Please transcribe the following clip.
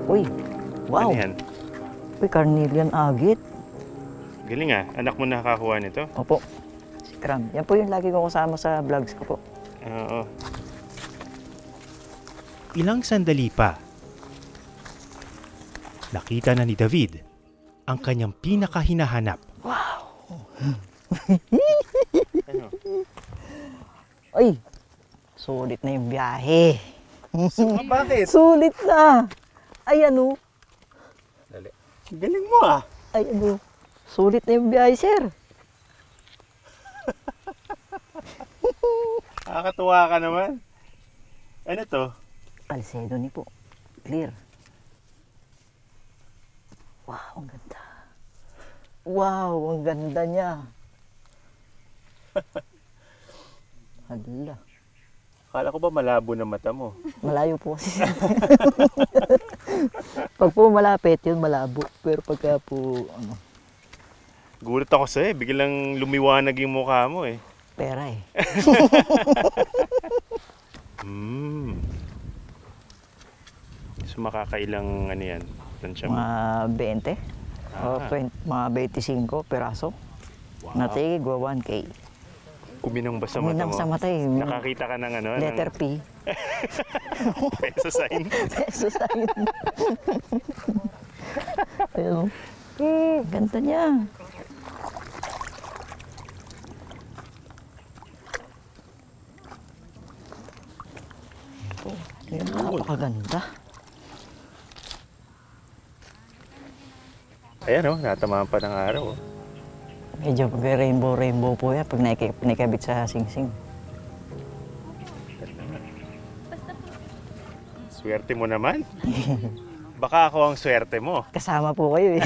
Uy, wow. Ano yan? Uy, carnelian agit. Galing ah. Anak mo nakakuha nito? Opo. Si Cram. Yan po yung lagi ko kasama sa vlogs ko po. Oo. Ilang sandali pa, nakita na ni David ang kanyang pinakahinahanap. Ano? Uy, sulit na yung biyahe. Bakit? Sulit na. Ay ano, Dali. Galing mo ah. ay ano. Sulit na yung biyahe, sir. Nakakatuwa ka naman. Ano to? Kalsedo ni po. Clear. Wow, ang ganda. Wow, ang ganda niya. Hala. Akala ko ba malabo na mata mo? Malayo po kasi. Pag po malapit, yun malabo. Pero pagka po, ano, Gulat ako sa'yo. Biglang lumiwanag yung mukha mo eh. pera eh. So makakailang ano yan? Tansya mo? Mga 20 o Ah. 20, mga 25 peraso. Na tigwa 1K. Kuminang ba sa mata Minang mo? sa mata eh. Nakakita ka ng ano? Letter P. Ng peso sign. Peso sign. Ayun. Ganda niya. Oh, ayun, napakaganda. Ayan oh, natamaan pa ng araw oh. Medyo rainbow po yan pag naikabit sa singsing. Swerte mo naman. Baka ako ang swerte mo. Kasama po kayo eh.